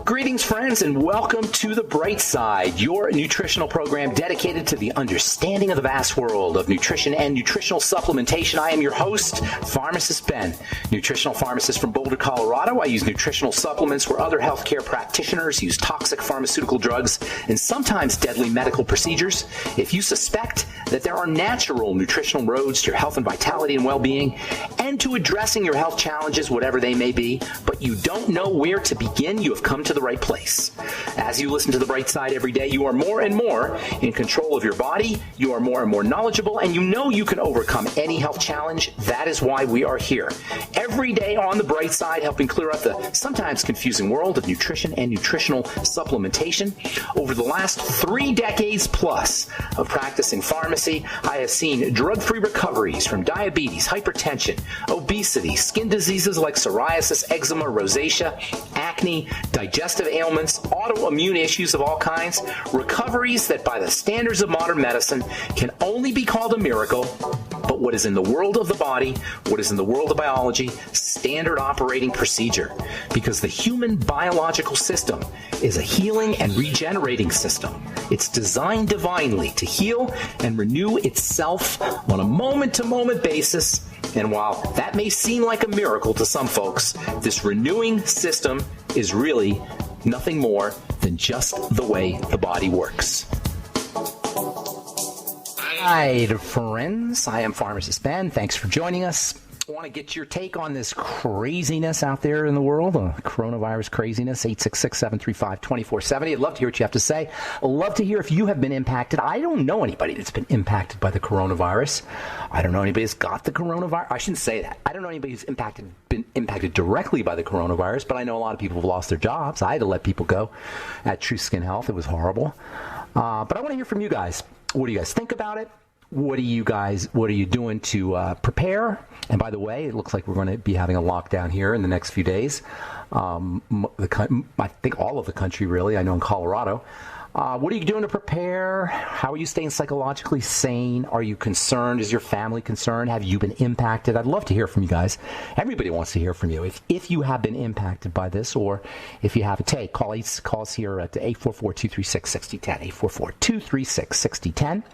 Greetings, friends, and welcome to The Bright Side, your nutritional program dedicated to the understanding of the vast world of nutrition and nutritional supplementation. I am your host, Pharmacist Ben, nutritional pharmacist from Boulder, Colorado. I use nutritional supplements where other healthcare practitioners use toxic pharmaceutical drugs and sometimes deadly medical procedures. If you suspect that there are natural nutritional roads to your health and vitality and well-being and to addressing your health challenges, whatever they may be, but you don't know where to begin, you have come to the right place. As you listen to The Bright Side every day, you are more and more in control of your body, you are more and more knowledgeable, and you know you can overcome any health challenge. That is why we are here. Every day on The Bright Side, helping clear up the sometimes confusing world of nutrition and nutritional supplementation. Over the last 3 decades plus of practicing pharmacy, I have seen drug-free recoveries from diabetes, hypertension, obesity, skin diseases like psoriasis, eczema, rosacea, acne, digestive ailments, autoimmune issues of all kinds, recoveries that by the standards of modern medicine can only be called a miracle, but what is in the world of the body, what is in the world of biology, standard operating procedure. Because the human biological system is a healing and regenerating system. It's designed divinely to heal and renew itself on a moment-to-moment basis. And while that may seem like a miracle to some folks, this renewing system is really nothing more than just the way the body works. Hi, friends. I am Pharmacist Ben. Thanks for joining us. I want to get your take on this craziness out there in the world, coronavirus craziness, 866-735-2470. I'd love to hear what you have to say. I'd love to hear if you have been impacted. I don't know anybody that's been impacted by the coronavirus. I don't know anybody that's got the coronavirus. I shouldn't say that. I don't know anybody who's been impacted directly by the coronavirus, but I know a lot of people have lost their jobs. I had to let people go at True Skin Health. It was horrible. But I want to hear from you guys. What do you guys think about it? What are you doing to prepare? And by the way, it looks like we're going to be having a lockdown here in the next few days. I think all of the country, really. I know in Colorado. What are you doing to prepare? How are you staying psychologically sane? Are you concerned? Is your family concerned? Have you been impacted? I'd love to hear from you guys. Everybody wants to hear from you. If you have been impacted by this, or if you have a take, call us here at 844-236-6010, 844-236-6010.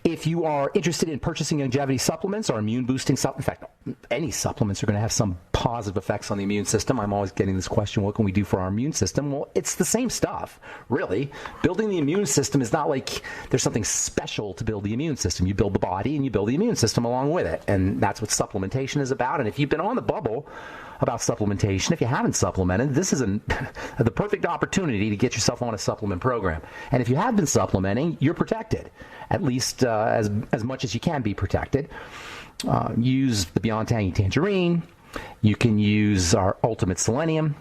If you are interested in purchasing longevity supplements or immune-boosting supplements, in fact, any supplements are going to have some positive effects on the immune system. I'm always getting this question, what can we do for our immune system? Well, it's the same stuff, really. Building the immune system is not like there's something special to build the immune system. You build the body and you build the immune system along with it, and that's what supplementation is about. And if you've been on the bubble about supplementation, if you haven't supplemented, this is the perfect opportunity to get yourself on a supplement program. And if you have been supplementing, you're protected, at least as much as you can be protected. Use the Beyond Tangy Tangerine. You can use our Ultimate Selenium,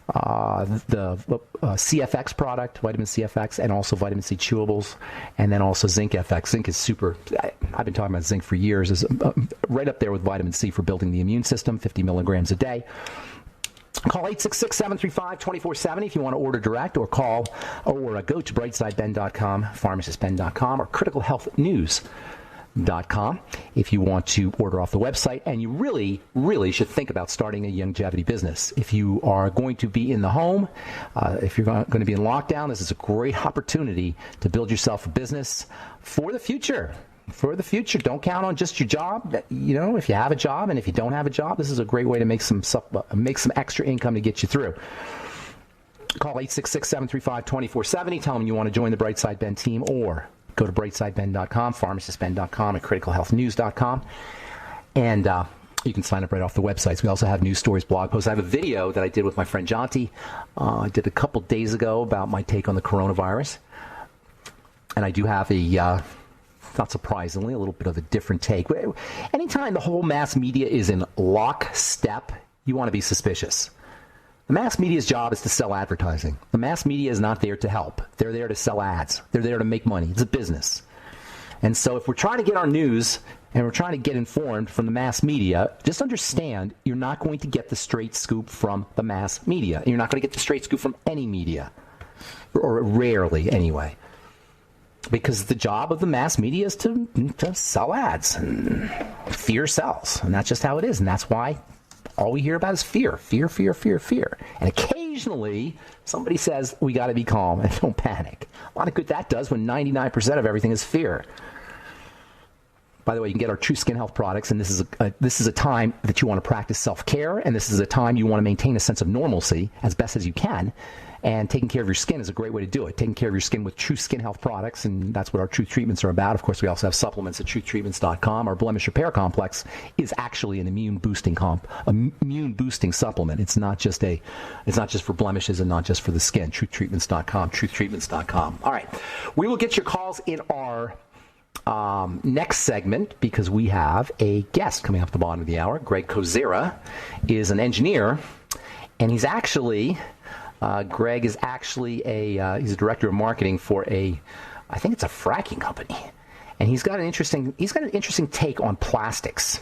the CFX product, vitamin CFX, and also vitamin C chewables, and then also Zinc FX. Zinc is super. I've been talking about zinc for years. Is right up there with vitamin C for building the immune system, 50 milligrams a day. Call 866-735-2470 if you want to order direct, or go to brightsideben.com, pharmacistben.com, or criticalhealthnews.com if you want to order off the website. And you really, really should think about starting a longevity business. If you are going to be in the home, if you're going to be in lockdown, this is a great opportunity to build yourself a business for the future. For the future, don't count on just your job. You know, if you have a job, and if you don't have a job, this is a great way to make some extra income to get you through. Call 866-735-2470. Tell them you want to join the Brightside Ben team, or go to brightsideben.com, pharmacistben.com, and criticalhealthnews.com. And you can sign up right off the websites. We also have news stories, blog posts. I have a video that I did with my friend Jonty. I did a couple days ago about my take on the coronavirus. And I do have not surprisingly, a little bit of a different take. Anytime the whole mass media is in lockstep, you want to be suspicious. The mass media's job is to sell advertising. The mass media is not there to help. They're there to sell ads. They're there to make money. It's a business. And so if we're trying to get our news and we're trying to get informed from the mass media, just understand you're not going to get the straight scoop from the mass media. And you're not going to get the straight scoop from any media, or rarely anyway. Because the job of the mass media is to sell ads, and fear sells, and that's just how it is. And that's why all we hear about is fear, fear, fear, fear, fear. And occasionally occasionally somebody says, we got to be calm and don't panic. A lot of good that does when 99% of everything is fear. By the way, you can get our True Skin Health products, and this is a time that you want to practice self-care, and this is a time you want to maintain a sense of normalcy as best as you can. And taking care of your skin is a great way to do it. Taking care of your skin with True Skin Health products, and that's what our Truth Treatments are about. Of course, we also have supplements at truthtreatments.com. Our Blemish Repair Complex is actually an immune boosting supplement. It's not just for blemishes and not just for the skin. Truthtreatments.com. Truthtreatments.com. All right, we will get your calls in our next segment because we have a guest coming up at the bottom of the hour. Greg Kozera is an engineer, and he's actually Greg is actually he's a director of marketing for I think it's a fracking company, and he's got an interesting take on plastics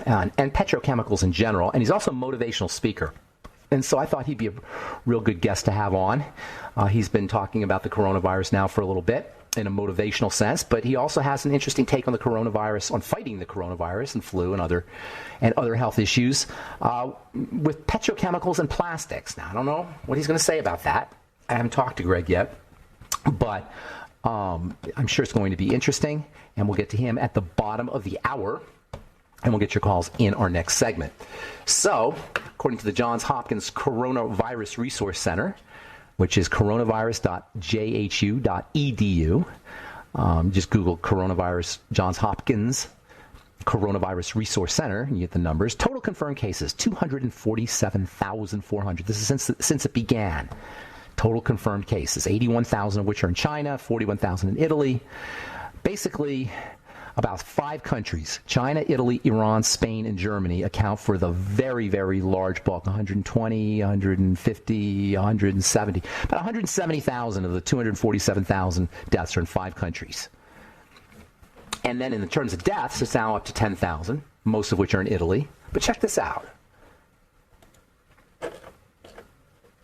and petrochemicals in general, and he's also a motivational speaker. And so I thought he'd be a real good guest to have on. He's been talking about the coronavirus now for a little bit in a motivational sense, but he also has an interesting take on the coronavirus, on fighting the coronavirus and flu and other health issues with petrochemicals and plastics. Now, I don't know what he's going to say about that. I haven't talked to Greg yet, but I'm sure it's going to be interesting, and we'll get to him at the bottom of the hour, and we'll get your calls in our next segment. So, according to the Johns Hopkins Coronavirus Resource Center, which is coronavirus.jhu.edu. Just Google coronavirus, Johns Hopkins Coronavirus Resource Center, and you get the numbers. Total confirmed cases, 247,400. This is since it began. Total confirmed cases, 81,000 of which are in China, 41,000 in Italy. Basically, about 5 countries, China, Italy, Iran, Spain, and Germany, account for the very, very large bulk, 120, 150, 170. About 170,000 of the 247,000 deaths are in 5 countries. And then in terms of deaths, it's now up to 10,000, most of which are in Italy. But check this out.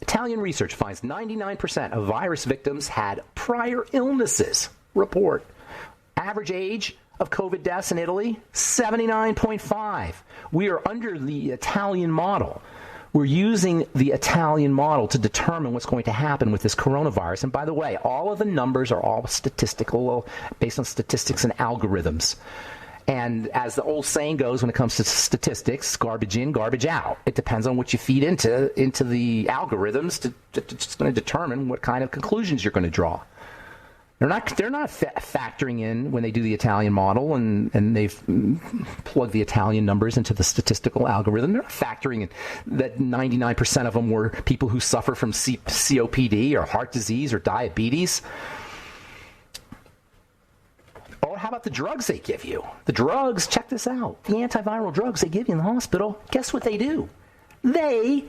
Italian research finds 99% of virus victims had prior illnesses. Report. Average age of COVID deaths in Italy, 79.5. We are under the Italian model. We're using the Italian model to determine what's going to happen with this coronavirus. And by the way, all of the numbers are all statistical, based on statistics and algorithms. And as the old saying goes when it comes to statistics, garbage in, garbage out. It depends on what you feed into the algorithms. It's going to determine what kind of conclusions you're going to draw. They're not factoring in when they do the Italian model and they've plugged the Italian numbers into the statistical algorithm. They're not factoring in that 99% of them were people who suffer from COPD or heart disease or diabetes. Or how about the drugs they give you? The drugs, check this out. The antiviral drugs they give you in the hospital, guess what they do? They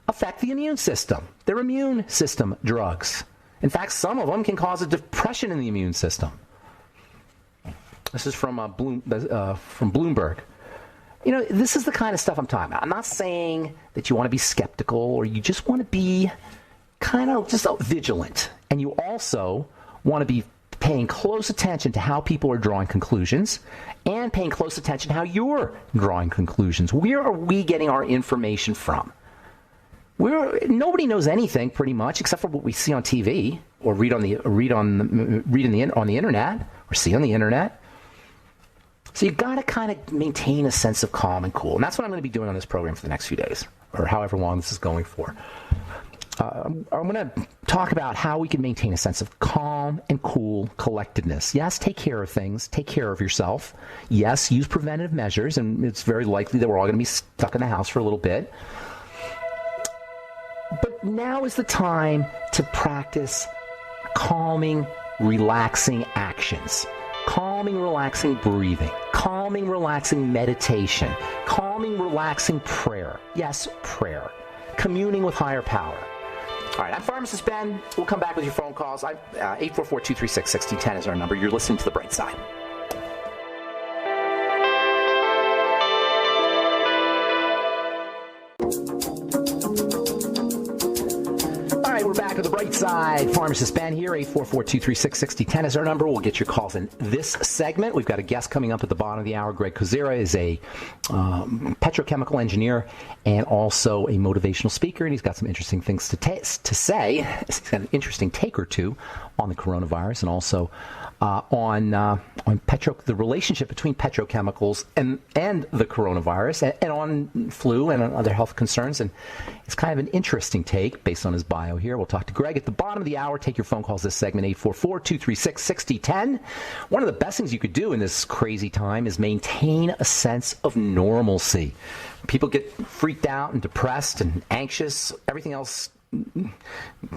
affect the immune system. They're immune system drugs. In fact, some of them can cause a depression in the immune system. This is from Bloomberg. You know, this is the kind of stuff I'm talking about. I'm not saying that you want to be skeptical or you just want to be kind of just vigilant. And you also want to be paying close attention to how people are drawing conclusions and paying close attention to how you're drawing conclusions. Where are we getting our information from? Nobody knows anything pretty much except for what we see on TV or read on the internet or see on the internet. So you got to kind of maintain a sense of calm and cool, and that's what I'm going to be doing on this program for the next few days or however long this is going for. I'm going to talk about how we can maintain a sense of calm and cool collectedness. Yes, take care of things. Take care of yourself. Yes, use preventative measures, and it's very likely that we're all going to be stuck in the house for a little bit. But now is the time to practice calming, relaxing actions. Calming, relaxing breathing. Calming, relaxing meditation. Calming, relaxing prayer. Yes, prayer. Communing with higher power. All right, I'm Pharmacist Ben. We'll come back with your phone calls. 844-236-1610 is our number. You're listening to The Bright Side. We're back on the bright side. Pharmacist Ben here. 844-236-6010 is our number. We'll get your calls in this segment. We've got a guest coming up at the bottom of the hour. Greg Kozera is a petrochemical engineer and also a motivational speaker, and he's got some interesting things to say. He's got an interesting take or two on the coronavirus and also on the relationship between petrochemicals and the coronavirus and on flu and on other health concerns. And it's kind of an interesting take based on his bio here. We'll talk to Greg at the bottom of the hour. Take your phone calls this segment, 844-236-6010. One of the best things you could do in this crazy time is maintain a sense of normalcy. People get freaked out and depressed and anxious. Everything else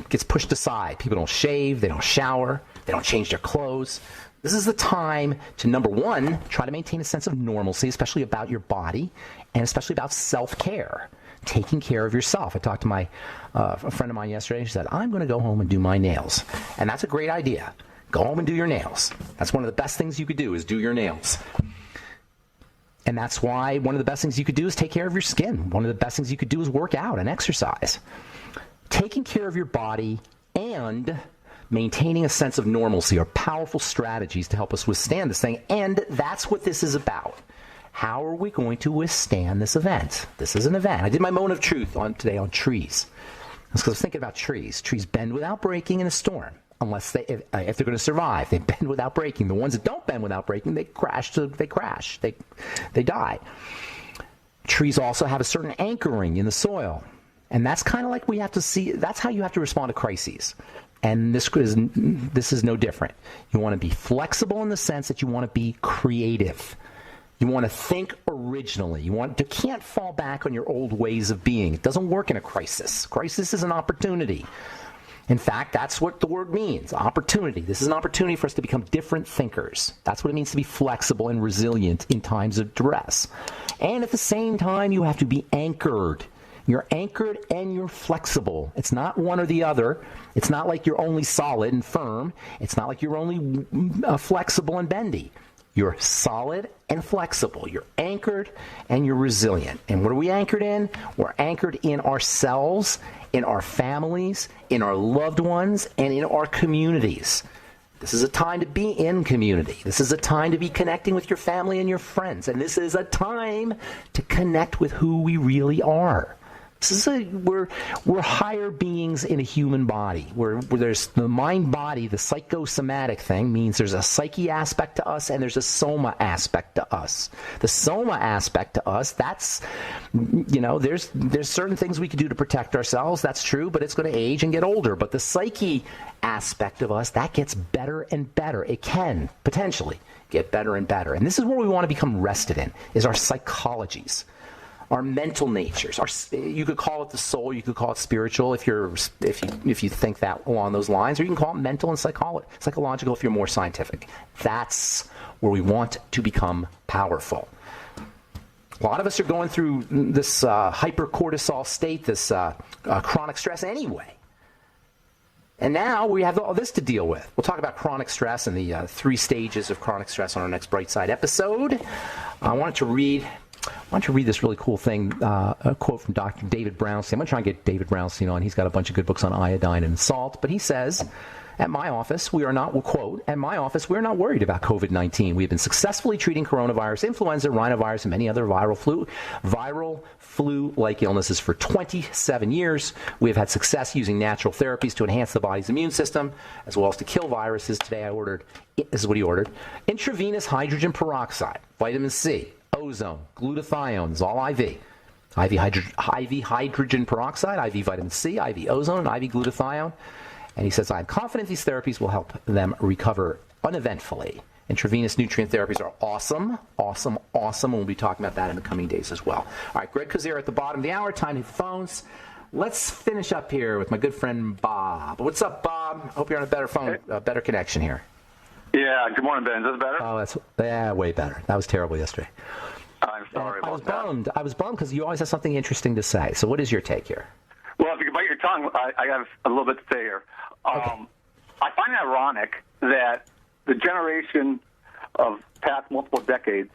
gets pushed aside. People don't shave, they don't shower, they don't change their clothes. This is the time to, number one, try to maintain a sense of normalcy, especially about your body and especially about self-care, taking care of yourself. I talked to a friend of mine yesterday. She said, I'm going to go home and do my nails. And that's a great idea. Go home and do your nails. That's one of the best things you could do is do your nails. And that's why one of the best things you could do is take care of your skin. One of the best things you could do is work out and exercise. Taking care of your body and maintaining a sense of normalcy are powerful strategies to help us withstand this thing. And that's what this is about. How are we going to withstand this event? This is an event. I did my moment of truth today on trees. That's because I was thinking about trees. Trees bend without breaking in a storm. Unless if they're going to survive, they bend without breaking. The ones that don't bend without breaking, they crash. They die. Trees also have a certain anchoring in the soil. And that's kind of like we have to see, that's how you have to respond to crises. And this is no different. You want to be flexible in the sense that you want to be creative. You want to think originally. You can't fall back on your old ways of being. It doesn't work in a crisis. Crisis is an opportunity. In fact, that's what the word means, opportunity. This is an opportunity for us to become different thinkers. That's what it means to be flexible and resilient in times of duress. And at the same time, you have to be anchored. You're anchored and you're flexible. It's not one or the other. It's not like you're only solid and firm. It's not like you're only flexible and bendy. You're solid and flexible. You're anchored and you're resilient. And what are we anchored in? We're anchored in ourselves, in our families, in our loved ones, and in our communities. This is a time to be in community. This is a time to be connecting with your family and your friends. And this is a time to connect with who we really are. We're higher beings in a human body. Where there's the mind-body, the psychosomatic thing means there's a psyche aspect to us and there's a soma aspect to us. The soma aspect to us, that's, there's certain things we can do to protect ourselves. That's true, but it's going to age and get older. But the psyche aspect of us, that gets better and better. It can potentially get better and better. And this is where we want to become rested in, is our psychologies. Our mental natures, you could call it the soul, you could call it spiritual if you think that along those lines, or you can call it mental and psychological if you're more scientific. That's where we want to become powerful. A lot of us are going through this hypercortisol state, this chronic stress anyway. And now we have all this to deal with. We'll talk about chronic stress and the 3 stages of chronic stress on our next Bright Side episode. I wanted to read this really cool thing, a quote from Dr. David Brownstein. I'm going to try and get David Brownstein on. He's got a bunch of good books on iodine and salt. But he says, at my office, we are not worried about COVID-19. We have been successfully treating coronavirus, influenza, rhinovirus, and many other viral flu-like illnesses for 27 years. We have had success using natural therapies to enhance the body's immune system, as well as to kill viruses. Today this is what he ordered, intravenous hydrogen peroxide, vitamin C, ozone, glutathione, is all IV. IV hydrogen peroxide, IV vitamin C, IV ozone, and IV glutathione. And he says, I'm confident these therapies will help them recover uneventfully. Intravenous nutrient therapies are awesome. And we'll be talking about that in the coming days as well. All right, Greg Kozera at the bottom of the hour. Time to hit the phones. Let's finish up here with my good friend Bob. What's up, Bob? Hope you're on a better phone, better connection here. Yeah, good morning, Ben. Is this better? Oh, that's way better. That was terrible yesterday. I'm sorry about that. I was bummed because you always have something interesting to say. So what is your take here? Well, if you can bite your tongue, I have a little bit to say here. Okay. I find it ironic that the generation of past multiple decades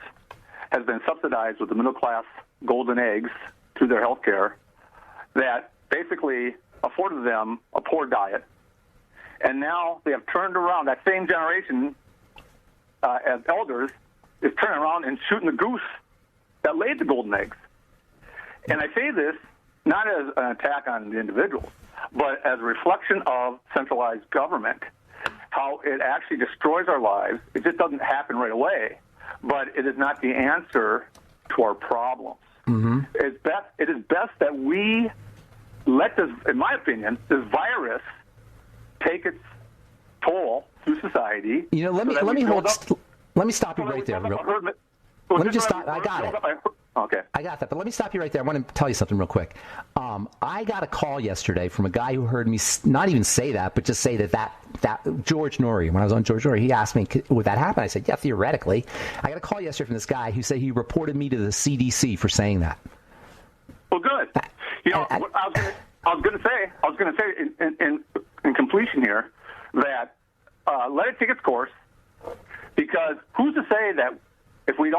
has been subsidized with the middle class golden eggs through their health care, that basically afforded them a poor diet. And now they have turned around. That same generation, as elders, is turning around and shooting the goose that laid the golden eggs. And I say this not as an attack on the individuals, but as a reflection of centralized government, how it actually destroys our lives. It just doesn't happen right away, but it is not the answer to our problems. Mm-hmm. It is best that we let this, in my opinion, this virus take its toll through society. You know, let me stop you right there. Let me just stop. I got it. Okay. I got that, but let me stop you right there. I want to tell you something real quick. I got a call yesterday from a guy who heard me not even say that, but just say that George Norrie, when I was on George Norrie, he asked me, would that happen? I said, yeah, theoretically. I got a call yesterday from this guy who said he reported me to the CDC for saying that. Well, good. You know, I was going to say in completion here that let it take its course, because who's to say that if we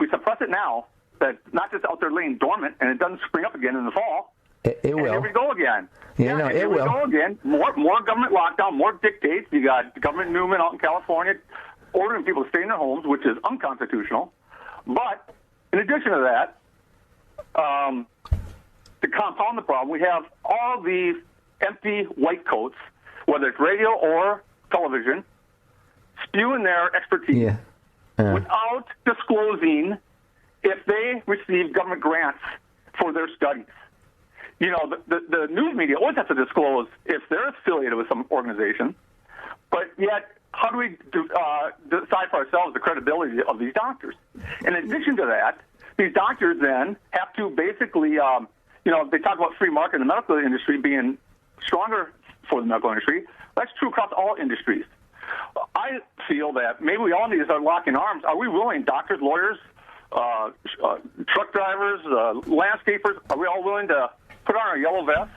suppress it now, that not just out there laying dormant and it doesn't spring up again in the fall. It will. Here we go again. It will. We go again. More government lockdown, more dictates. You got Governor Newman out in California ordering people to stay in their homes, which is unconstitutional. But in addition to that, to compound the problem, we have all these empty white coats, whether it's radio or television, spewing their expertise without disclosing if they receive government grants for their studies. You know, the news media always has to disclose if they're affiliated with some organization, but yet how do we decide for ourselves the credibility of these doctors? In addition to that, these doctors then have to basically, they talk about free market in the medical industry being stronger for the medical industry. That's true across all industries. I feel that maybe we all need to start locking arms. Are we willing, doctors, lawyers, truck drivers, landscapers, are we all willing to put on our yellow vests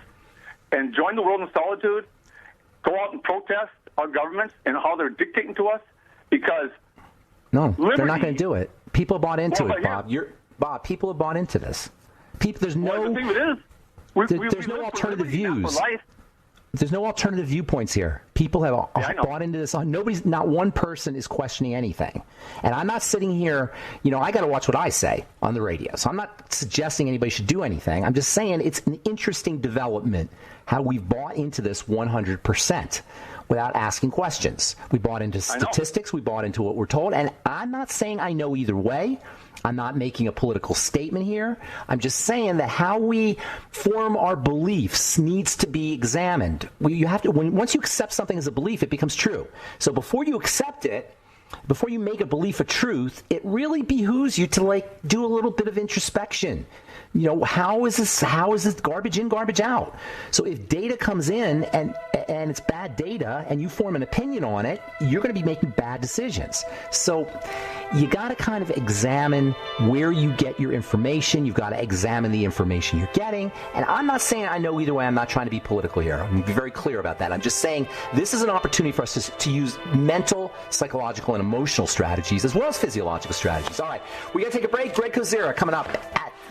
and join the world in solitude, go out and protest our governments and how they're dictating to us? Because no, they're not going to do it. People bought into it, Bob. Bob, people have bought into this. There's no. The thing is, there's no alternative views. There's no alternative viewpoints here. People have bought into this. Not one person is questioning anything. And I'm not sitting here, I got to watch what I say on the radio. So I'm not suggesting anybody should do anything. I'm just saying it's an interesting development how we've bought into this 100% without asking questions. We bought into statistics. We bought into what we're told. And I'm not saying I know either way. I'm not making a political statement here. I'm just saying that how we form our beliefs needs to be examined. Once you accept something as a belief, it becomes true. So before you accept it, before you make a belief a truth, it really behooves you to do a little bit of introspection. How is this garbage in, garbage out? So if data comes in and it's bad data and you form an opinion on it, you're going to be making bad decisions. So you got to kind of examine where you get your information. You've got to examine the information you're getting. And I'm not saying I know either way. I'm not trying to be political here. I'm going to be very clear about that. I'm just saying this is an opportunity for us to use mental, psychological, and emotional strategies as well as physiological strategies. All right, we got to take a break. Greg Kozera coming up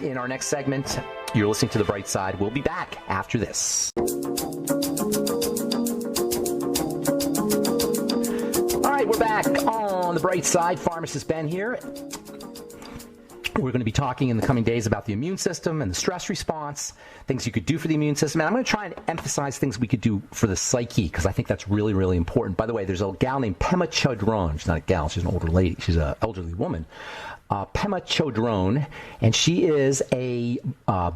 in our next segment. You're listening to The Bright Side. We'll be back after this. All right, we're back on The Bright Side. Pharmacist Ben here. We're going to be talking in the coming days about the immune system and the stress response, things you could do for the immune system. And I'm going to try and emphasize things we could do for the psyche, because I think that's really, really important. By the way, there's a gal named Pema Chodron. She's not a gal. She's an older lady. She's an elderly woman. Pema Chodron, and she is a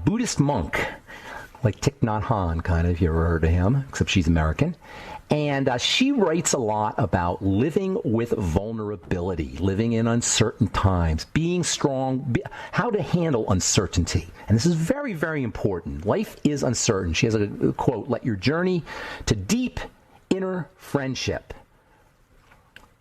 Buddhist monk, like Thich Nhat Hanh, kind of, if you ever heard of him, except she's American. And she writes a lot about living with vulnerability, living in uncertain times, being strong, how to handle uncertainty. And this is very, very important. Life is uncertain. She has a quote, "Let your journey to deep inner friendship."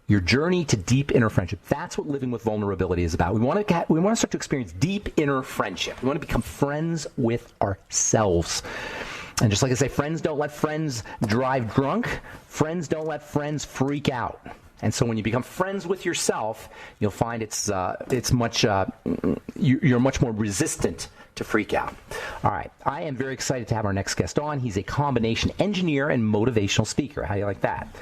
Your journey to deep inner friendship. That's what living with vulnerability is about. We want to start to experience deep inner friendship. We want to become friends with ourselves. And just like I say, friends don't let friends drive drunk. Friends don't let friends freak out. And so when you become friends with yourself, you'll find you're much more resistant to freak out. All right. I am very excited to have our next guest on. He's a combination engineer and motivational speaker. How do you like that?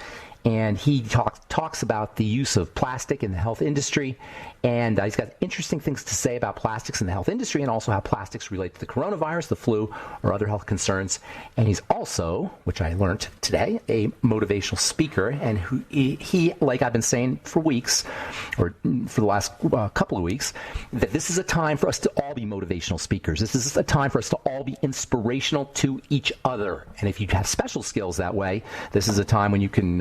And he talks about the use of plastic in the health industry. And he's got interesting things to say about plastics in the health industry and also how plastics relate to the coronavirus, the flu, or other health concerns. And he's also, which I learned today, a motivational speaker. And he, like I've been saying for weeks, or for the last couple of weeks, that this is a time for us to all be motivational speakers. This is a time for us to all be inspirational to each other. And if you have special skills that way, this is a time when you can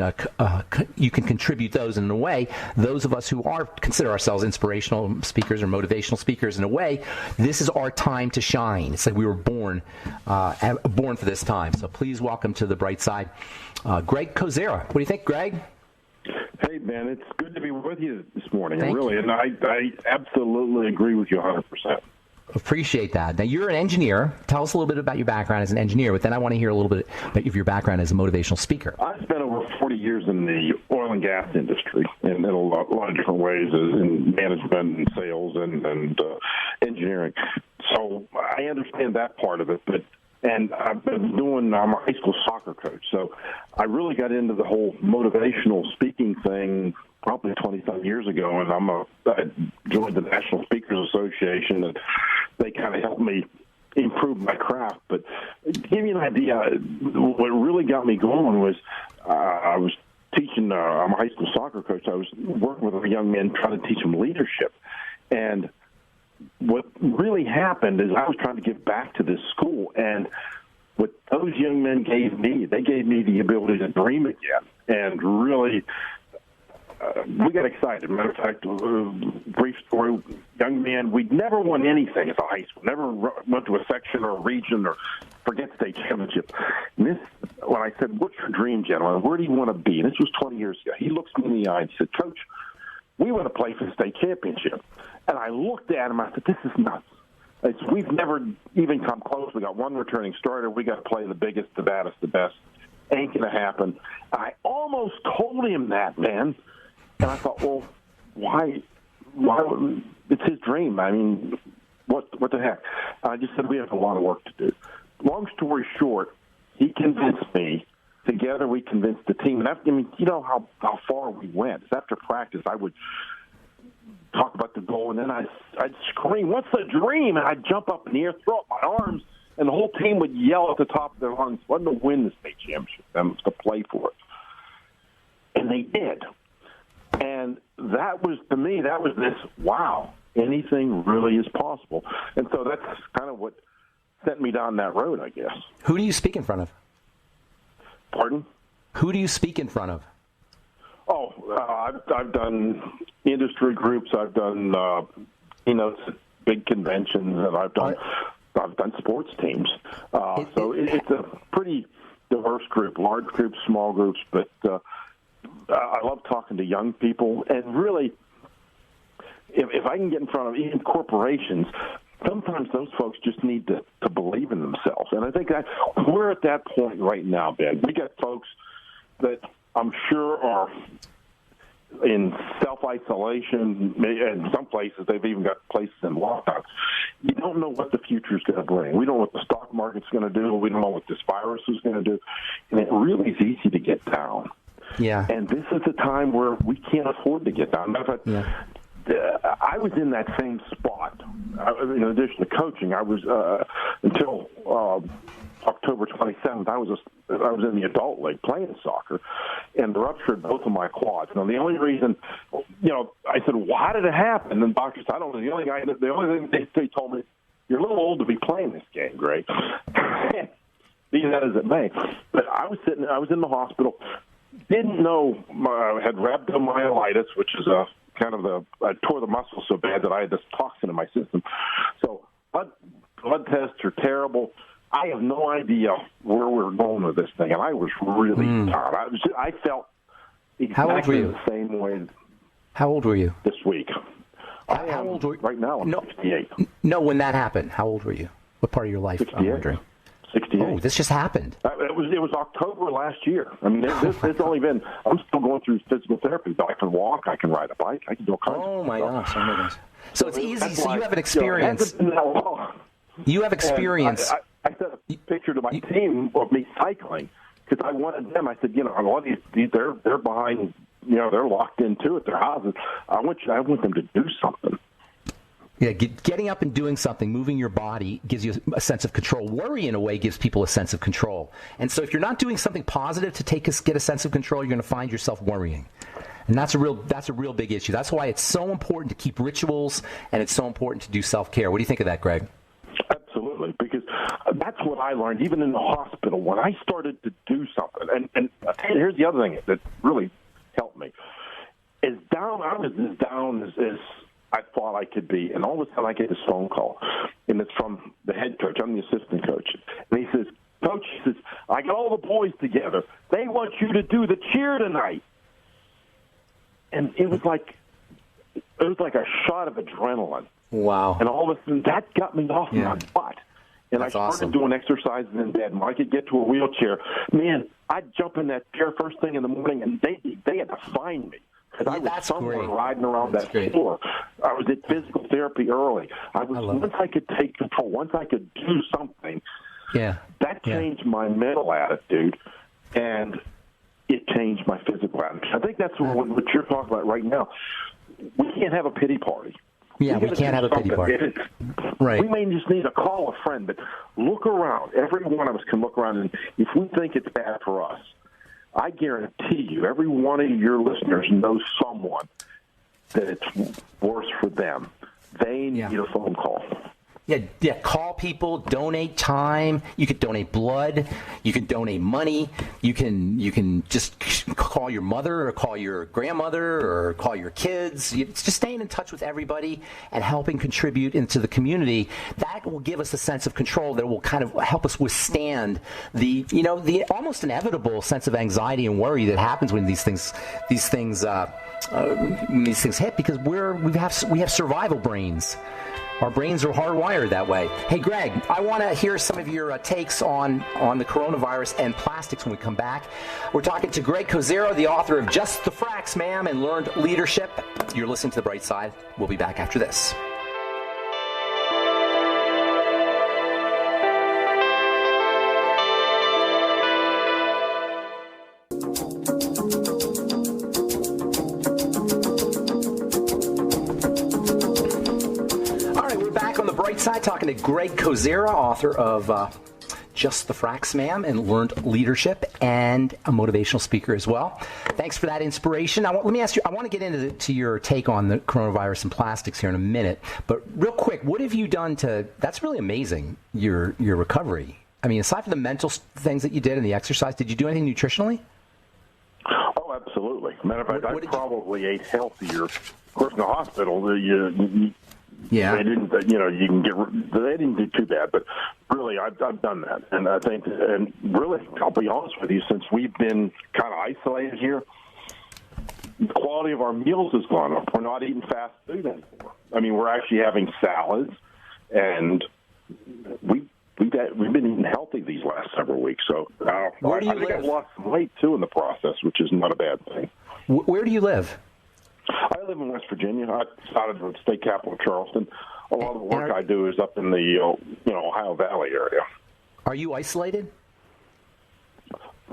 contribute those. And in a way, those of us who consider ourselves inspirational speakers or motivational speakers, in a way, this is our time to shine. It's like we were born for this time. So please welcome to the bright side, Greg Kozera. What do you think, Greg? Hey, man, it's good to be with you this morning, Thank you. And I absolutely agree with you 100%. Appreciate that. Now, you're an engineer. Tell us a little bit about your background as an engineer, but then I want to hear a little bit of your background as a motivational speaker. I spent over 40 years in the oil and gas industry in a lot of different ways, in management and sales and engineering. So I understand that part of it, and I've been I'm a high school soccer coach, so I really got into the whole motivational speaking thing probably 20-some years ago, and I joined the National Speakers Association, and they kind of helped me improve my craft. But to give you an idea, what really got me going was I was teaching, I'm a high school soccer coach. I was working with a young man trying to teach him leadership. And what really happened is I was trying to give back to this school, and what those young men gave me, they gave me the ability to dream again. And really, we got excited. Matter of fact, brief story, young man, we'd never won anything as a high school, never went to a section or a region or forget state championship. And when I said, what's your dream, gentlemen? Where do you want to be? And this was 20 years ago. He looks me in the eye and said, Coach, we want to play for the state championship. And I looked at him. I said, this is nuts. We've never even come close. We got one returning starter. We got to play the biggest, the baddest, the best. Ain't going to happen. I almost told him that, man. And I thought, well, why? It's his dream. I mean, what the heck? I just said we have a lot of work to do. Long story short, he convinced me. Together, we convinced the team. And you know how far we went. After practice, I would talk about the goal, and then I'd scream, "What's the dream?" And I'd jump up in the air, throw up my arms, and the whole team would yell at the top of their lungs, "It wasn't to win the state championship, it was to play for it." And they did. And that was, to me, this, wow, anything really is possible. And so that's kind of what sent me down that road, I guess. Who do you speak in front of? Pardon? Who do you speak in front of? I've done industry groups. I've done big conventions, and I've done sports teams. So it's a pretty diverse group, large groups, small groups. But I love talking to young people, and really, if I can get in front of even corporations, sometimes those folks just need to believe in themselves. And I think that we're at that point right now, Ben. We got folks that I'm sure are in self-isolation. In some places, they've even got places in lockdown. You don't know what the future is going to bring. We don't know what the stock market's going to do. We don't know what this virus is going to do. And it really is easy to get down. Yeah. And this is a time where we can't afford to get down. Matter of fact, I was in that same spot. In addition to coaching, I was until October 27th. I was in the adult league playing soccer, and ruptured both of my quads. Now, the only reason, I said, "Well, how did it happen?" And the doctor said, "I don't know." The only thing they told me, "You're a little old to be playing this game, Greg." Be that as it may, but I was in the hospital. Didn't know I had rhabdomyolysis, which is I tore the muscle so bad that I had this toxin in my system. So blood tests are terrible. I have no idea where we're going with this thing, and I was really tired. I felt exactly the same way. How old were you? This week. How old were you? Right now, I'm 58. No, when that happened, how old were you? What part of your life? 68. I'm wondering. 68. Oh, this just happened. It was October last year. I mean, it's only been. I'm still going through physical therapy, but I can walk, I can ride a bike, I can do all kinds of stuff. Oh my gosh! So it's easy. So you have an experience. experience. You have experience. I sent a picture to my team of me cycling because I wanted them. I said, a lot of these they're behind. They're locked into it. Their houses. I want them to do something. Yeah, getting up and doing something, moving your body gives you a sense of control. Worry, in a way, gives people a sense of control. And so if you're not doing something positive to get a sense of control, you're going to find yourself worrying. And that's a real big issue. That's why it's so important to keep rituals, and it's so important to do self-care. What do you think of that, Greg? Absolutely, because that's what I learned, even in the hospital, when I started to do something. And here's the other thing that really helped me. I was as down as I thought I could be, and all of a sudden I get this phone call, and it's from the head coach. I'm the assistant coach, and he says, "Coach," he says, "I got all the boys together. They want you to do the cheer tonight." And it was like a shot of adrenaline. Wow! And all of a sudden, that got me off my butt. And That's I started awesome. doing exercises in bed. When I could get to a wheelchair, man, I'd jump in that chair first thing in the morning, and they had to find me. Because I was somewhere riding around that floor. I was at physical therapy early. Once I could take control, once I could do something, that changed my mental attitude, and it changed my physical attitude. I think that's what you're talking about right now. We can't have a pity party. Yeah, we can't have a pity party. Right. We may just need to call a friend, but look around. Every one of us can look around, and if we think it's bad for us, I guarantee you, every one of your listeners knows someone that it's worse for them. They need a phone call. Yeah, call people, donate time. You could donate blood. You can donate money. You can just call your mother or call your grandmother or call your kids. It's just staying in touch with everybody and helping contribute into the community. That will give us a sense of control that will kind of help us withstand the almost inevitable sense of anxiety and worry that happens when these things hit, because we have survival brains. Our brains are hardwired that way. Hey, Greg, I want to hear some of your takes on the coronavirus and plastics when we come back. We're talking to Greg Kozero, the author of Just the Facts, Ma'am, and Learned Leadership. You're listening to The Bright Side. We'll be back after this. Side, talking to Greg Kozero, author of Just the Facts, Ma'am, and Learned Leadership, and a motivational speaker as well. Thanks for that inspiration. Let me ask you, I want to get into your take on the coronavirus and plastics here in a minute, but real quick, what have you done that's really amazing, your recovery. I mean, aside from the mental things that you did and the exercise, did you do anything nutritionally? Oh, absolutely. Matter of fact, I probably ate healthier. Of course, in the hospital, they didn't. You can get. They didn't do too bad, but really, I've done that, and I think, and really, I'll be honest with you, since we've been kind of isolated here, the quality of our meals has gone up. We're not eating fast food anymore. I mean, we're actually having salads, and we've been eating healthy these last several weeks. So I think I've lost some weight too in the process, which is not a bad thing. Where do you live? I live in West Virginia. I started in the state capital of Charleston. A lot of the work I do is up in the Ohio Valley area. Are you isolated?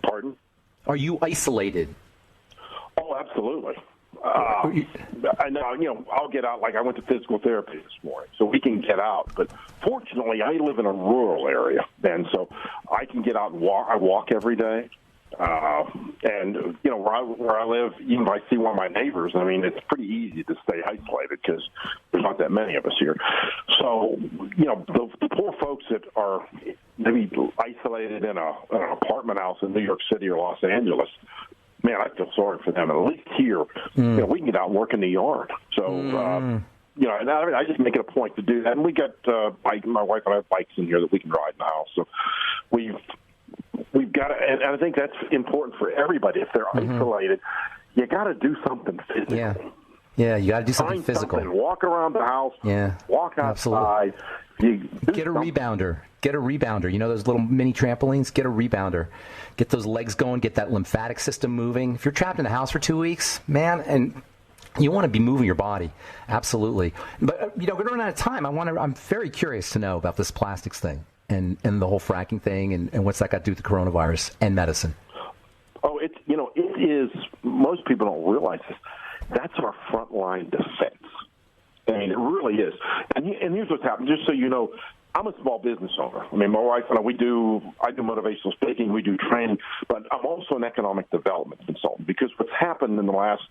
Pardon? Are you isolated? Oh, absolutely. I know, I'll get out. Like I went to physical therapy this morning, so we can get out. But fortunately, I live in a rural area, and so I can get out and walk. I walk every day. And where I live, even if I see one of my neighbors, I mean, it's pretty easy to stay isolated because there's not that many of us here. So, the poor folks that are maybe isolated in an apartment house in New York City or Los Angeles, man, I feel sorry for them. At least here, we can get out and work in the yard. So, and I just make it a point to do that. And we got my wife and I have bikes in here that we can ride in the house. So we've got to, and I think that's important for everybody. If they're isolated, you got to do something physical. Yeah, you got to do something physical. Walk around the house. Yeah, walk outside. Get a rebounder. Get a rebounder. You know those little mini trampolines? Get a rebounder. Get those legs going. Get that lymphatic system moving. If you're trapped in the house for 2 weeks, man, and you want to be moving your body. Absolutely. But, we're running out of time. I'm very curious to know about this plastics thing and the whole fracking thing and what's that got to do with the coronavirus and medicine. Oh, it is, most people don't realize this. That's our frontline defense. I mean, it really is. And here's what's happened. Just so you know, I'm a small business owner. I mean, my wife and I do motivational speaking, we do training, but I'm also an economic development consultant because what's happened in the last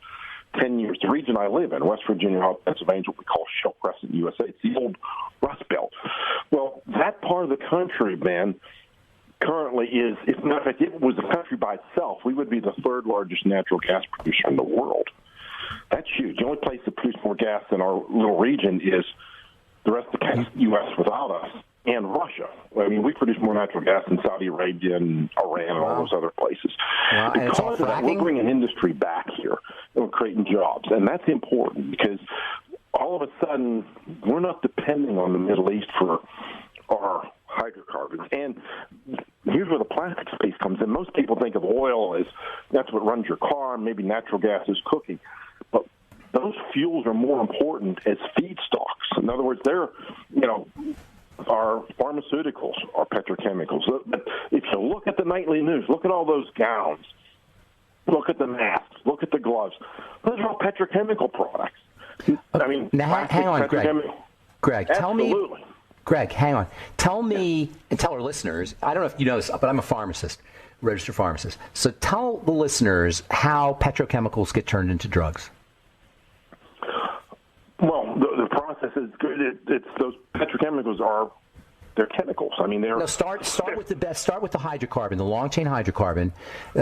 10 years, the region I live in, West Virginia, Pennsylvania, what we call Shell Crescent, USA, it's the old Rust Belt. Well, that part of the country, man, currently is, if it was a country by itself, we would be the third largest natural gas producer in the world. That's huge. The only place that produces more gas in our little region is the rest of the U.S. without us and Russia. I mean, we produce more natural gas than Saudi Arabia and Iran and all those other places. Wow. Because of that, we're bringing industry back here and we're creating jobs. And that's important because all of a sudden we're not depending on the Middle East for our hydrocarbons. And here's where the plastic space comes in. Most people think of oil as that's what runs your car, and maybe natural gas is cooking. But those fuels are more important as feedstocks. In other words, they're, our pharmaceuticals, our petrochemicals. If you look at the nightly news, look at all those gowns, look at the masks, look at the gloves. Those are all petrochemical products. I mean, now, hang on, Greg, tell me. Absolutely. Greg, hang on. Tell me, and tell our listeners, I don't know if you know this, but I'm a pharmacist, registered pharmacist. So tell the listeners how petrochemicals get turned into drugs. Well, the process is good. It's those petrochemicals they're chemicals. I mean, they're... No, start with the best. Start with the hydrocarbon, the long-chain hydrocarbon,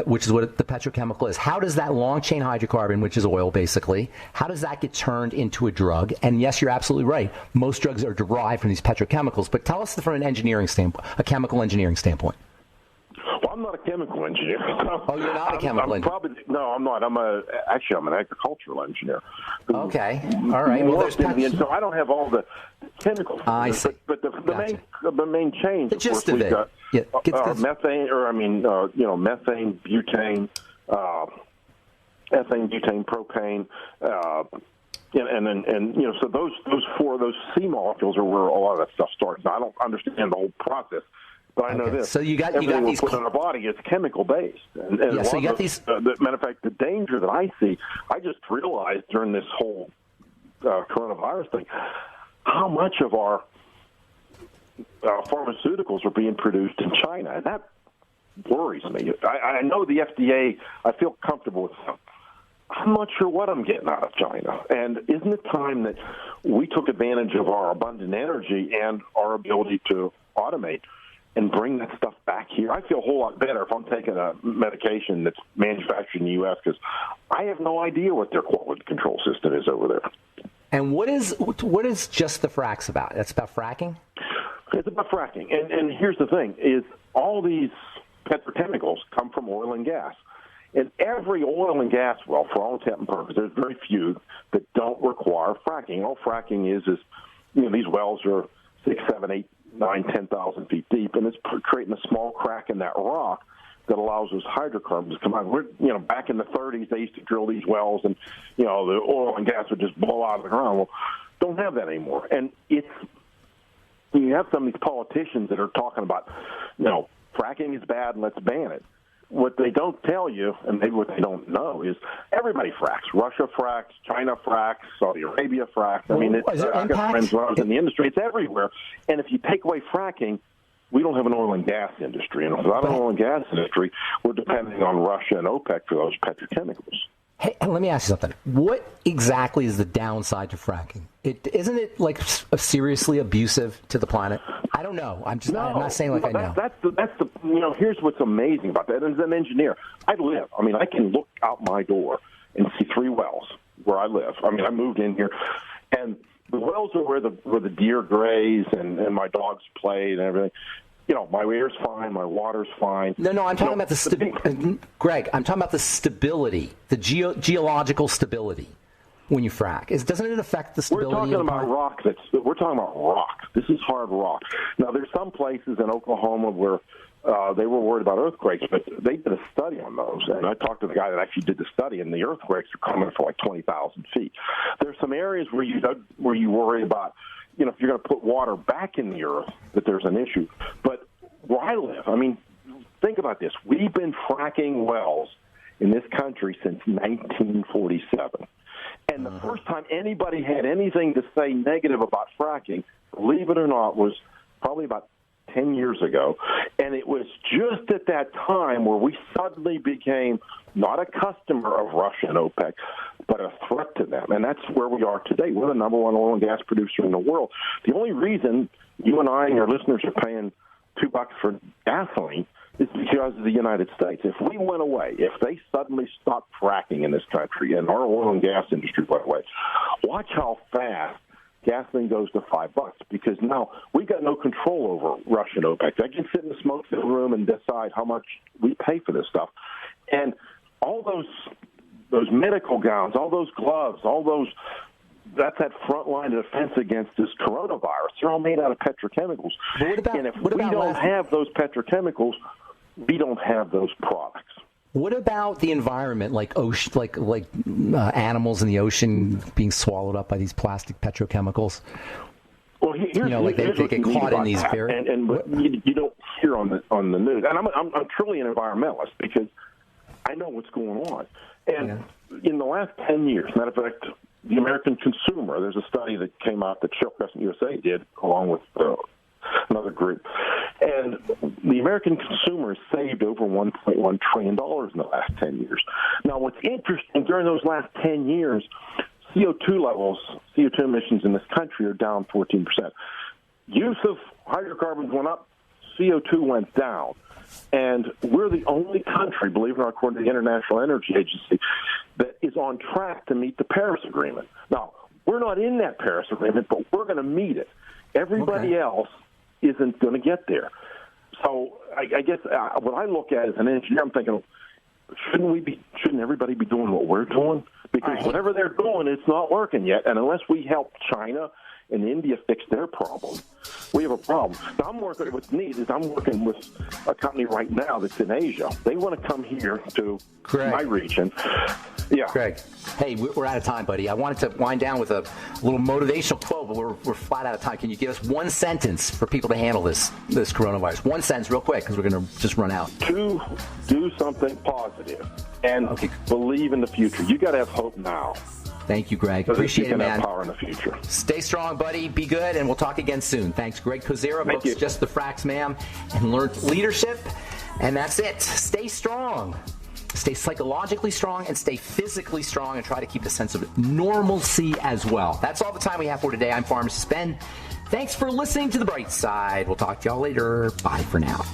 which is what the petrochemical is. How does that long-chain hydrocarbon, which is oil basically, how does that get turned into a drug? And yes, you're absolutely right. Most drugs are derived from these petrochemicals. But tell us from an engineering standpoint, a chemical engineering standpoint. Well, I'm not a chemical engineer. Oh, you're not a chemical engineer? No, I'm not. I'm an agricultural engineer. Okay. All right. Well, so I don't have all the chemicals. I see. But the main change, the gist of we've it. got methane, methane, butane, ethane, butane, propane, so those C molecules are where a lot of that stuff starts. Now, I don't understand the whole process. But I know this. So you got everything these we put in our body is chemical based. And so you got these. Matter of fact, the danger that I see, I just realized during this whole coronavirus thing, how much of our pharmaceuticals are being produced in China, and that worries me. I know the FDA. I feel comfortable with them. I'm not sure what I'm getting out of China. And isn't it time that we took advantage of our abundant energy and our ability to automate and bring that stuff back here? I feel a whole lot better if I'm taking a medication that's manufactured in the U.S. because I have no idea what their quality control system is over there. And what is just the fracks about? That's about fracking? It's about fracking. And here's the thing, is all these petrochemicals come from oil and gas. And every oil and gas well, for all intent and purpose, there's very few that don't require fracking. All fracking is these wells are 6, 7, 8, 9, 10,000 feet deep, and it's creating a small crack in that rock that allows those hydrocarbons to come out. We're, back in the 30s, they used to drill these wells, and the oil and gas would just blow out of the ground. Well, don't have that anymore. And you have some of these politicians that are talking about, fracking is bad, and let's ban it. What they don't tell you, and maybe what they don't know, is everybody fracks. Russia fracks, China fracks, Saudi Arabia fracks. I mean, I've got friends when I was in the industry. It's everywhere. And if you take away fracking, we don't have an oil and gas industry. And without an oil and gas industry, we're depending on Russia and OPEC for those petrochemicals. Hey, let me ask you something. What exactly is the downside to fracking? Isn't it seriously abusive to the planet? I don't know. I'm not saying I know. That's the here's what's amazing about that. As an engineer, I can look out my door and see 3 wells where I live. I mean, I moved in here, and the wells are where the deer graze and my dogs play and everything. My air's fine, my water's fine. No, I'm talking about Greg, I'm talking about the stability, the geological stability. when you frack? Doesn't it affect the stability? We're talking about rock. We're talking about rock. This is hard rock. Now, there's some places in Oklahoma where they were worried about earthquakes, but they did a study on those. And I talked to the guy that actually did the study, and the earthquakes are coming for like 20,000 feet. There's some areas where you worry about, if you're going to put water back in the earth, that there's an issue. But where I live, I mean, think about this. We've been fracking wells in this country since 1947. And the first time anybody had anything to say negative about fracking, believe it or not, was probably about 10 years ago. And it was just at that time where we suddenly became not a customer of Russia and OPEC, but a threat to them. And that's where we are today. We're the number one oil and gas producer in the world. The only reason you and I and your listeners are paying $2 for gasoline is because of the United States. If we went away, if they suddenly stopped fracking in this country and our oil and gas industry went away, watch how fast gasoline goes to $5, because now we've got no control over Russia and OPEC. They can sit in the smoke-filled room and decide how much we pay for this stuff. And all those medical gowns, all those gloves, that's that front line of defense against this coronavirus. They're all made out of petrochemicals. And if we don't have those petrochemicals, we don't have those products. What about the environment, like ocean, like animals in the ocean being swallowed up by these plastic petrochemicals? Well, here's they get caught in these very and you don't hear on the news. And I'm truly an environmentalist because I know what's going on. And in the last 10 years, matter of fact, the American consumer, there's a study that came out that Shell Crescent USA did along with another group. And the American consumer saved over $1.1 trillion in the last 10 years. Now, what's interesting, during those last 10 years, CO2 emissions in this country are down 14%. Use of hydrocarbons went up, CO2 went down. And we're the only country, believe it or not, according to the International Energy Agency, that is on track to meet the Paris Agreement. Now, we're not in that Paris Agreement, but we're going to meet it. Everybody else isn't going to get there. So I guess what I look at as an engineer, I'm thinking, shouldn't everybody be doing what we're doing? Because whatever they're doing, it's not working yet. And unless we help China and India fix their problem, we have a problem. Now, what's neat is I'm working with a company right now that's in Asia. They want to come here to my region. Yeah. Greg, hey, we're out of time, buddy. I wanted to wind down with a little motivational quote, but we're flat out of time. Can you give us one sentence for people to handle this coronavirus? One sentence real quick, because we're going to just run out. To do something positive and believe in the future. You got to have hope now. Thank you, Greg. Appreciate it, man. Have power in the future. Stay strong, buddy. Be good, and we'll talk again soon. Thanks, Greg Kozera, books Just the Frax Man, and Learn Leadership. And that's it. Stay strong. Stay psychologically strong and stay physically strong, and try to keep a sense of normalcy as well. That's all the time we have for today. I'm Pharmacist Ben. Thanks for listening to The Bright Side. We'll talk to y'all later. Bye for now.